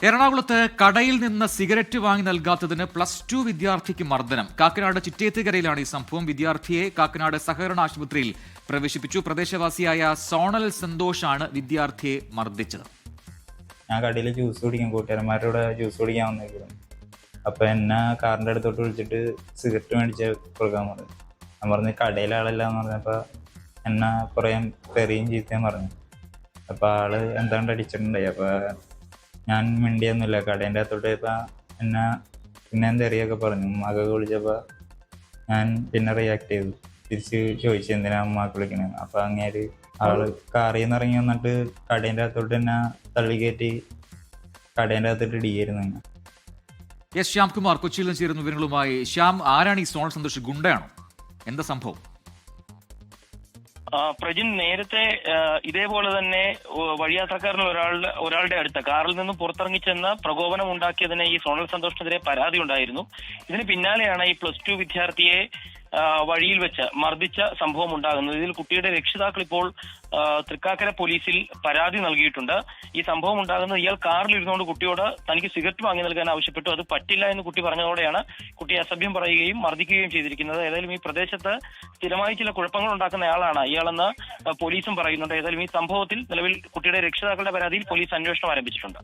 എറണാകുളത്ത് കടയിൽ നിന്ന് സിഗരറ്റ് വാങ്ങി നൽകാത്തതിന് +2 വിദ്യാർത്ഥിക്ക് മർദ്ദനം. കാക്കനാട് ചിറ്റേത്തുകരയിലാണ് ഈ സംഭവം. വിദ്യാർത്ഥിയെ കാക്കനാട് സഹകരണ ആശുപത്രിയിൽ പ്രവേശിപ്പിച്ചു. പ്രദേശവാസിയായ സോണൽ സന്തോഷാണ് വിദ്യാർത്ഥിയെ മർദ്ദിച്ചത്. ഞാൻ കടയിൽ ജ്യൂസ് കുടിക്കാൻ കൂട്ടുകാരന്മാരുടെ ജ്യൂസ് കുടിക്കാൻ വന്നിരിക്കുന്നു. അപ്പൊ എന്നെ കാറിന്റെ അടുത്തോട്ട് വിളിച്ചിട്ട് സിഗരറ്റ് മേടിച്ച് കൊടുക്കാൻ പറഞ്ഞു. ഞാൻ പറഞ്ഞു കടയിലെ ആളല്ല എന്ന് പറഞ്ഞപ്പോ എന്നെ കുറേ തെറിയും ചീത്തയും പറഞ്ഞു. അപ്പൊ ആള് എന്താണ്ട് അടിച്ചിട്ടുണ്ടായി. അപ്പൊ ഞാൻ മിണ്ടിയൊന്നുമില്ല. കടേൻ്റെ അകത്തോട്ട് പോയപ്പോ എന്നെ പിന്നെ തെറിയൊക്കെ പറഞ്ഞു. ഉമ്മാക്കൊക്കെ വിളിച്ചപ്പോ ഞാൻ പിന്നെ റിയാക്ട് ചെയ്തു. തിരിച്ച് ചോദിച്ചു എന്തിനാ ഉമ്മാക്ക് വിളിക്കണേന്ന്. അപ്പൊ അങ്ങേര് ആള് കാറിൽ നിന്ന് ഇറങ്ങി വന്നിട്ട് കടേൻ്റെ അകത്തോട്ട് തന്നെ തള്ളി കയറ്റി കടേൻ്റെ അകത്തോട്ട് ഇടിയായിരുന്നു. എസ് ശ്യാംകുമാർ കൊച്ചിയിൽ നിന്ന് ചേരുന്ന വിവരങ്ങളുമായി. ശ്യാം, ആരാണ് ഈ സോണൽ സന്തോഷ്? ഗുണ്ടയാണോ? എന്താ സംഭവം? പ്രജിൻ, നേരത്തെ ഇതേപോലെ തന്നെ വഴിയാത്രക്കാരൻ ഒരാളുടെ അടുത്ത് കാറിൽ നിന്നും പുറത്തിറങ്ങിച്ചെന്ന് പ്രകോപനം ഉണ്ടാക്കിയതിന് ഈ സോണൽ സന്തോഷിനെതിരെ പരാതി ഉണ്ടായിരുന്നു. ഇതിന് പിന്നാലെയാണ് ഈ +2 വിദ്യാർത്ഥിയെ വഴിയിൽ വെച്ച് മർദ്ദിച്ച സംഭവം ഉണ്ടാകുന്നത്. ഇതിൽ കുട്ടിയുടെ രക്ഷിതാക്കൾ ഇപ്പോൾ തൃക്കാക്കര പോലീസിൽ പരാതി നൽകിയിട്ടുണ്ട്. ഈ സംഭവം ഉണ്ടാകുന്നത് ഇയാൾ കാറിൽ ഇരുന്നുകൊണ്ട് കുട്ടിയോട് തനിക്ക് സിഗരറ്റ് വാങ്ങി നൽകാൻ ആവശ്യപ്പെട്ടു. അത് പറ്റില്ല എന്ന് കുട്ടി പറഞ്ഞതോടെയാണ് കുട്ടി അസഭ്യം പറയുകയും മർദ്ദിക്കുകയും ചെയ്തിരിക്കുന്നത്. ഏതായാലും ഈ പ്രദേശത്ത് സ്ഥിരമായി ചില കുഴപ്പങ്ങൾ ഉണ്ടാക്കുന്നയാളാണ് ഇയാളെന്ന് പോലീസും പറയുന്നുണ്ട്. ഏതായാലും ഈ സംഭവത്തിൽ നിലവിൽ കുട്ടിയുടെ രക്ഷിതാക്കളുടെ പരാതിയിൽ പോലീസ് അന്വേഷണം ആരംഭിച്ചിട്ടുണ്ട്.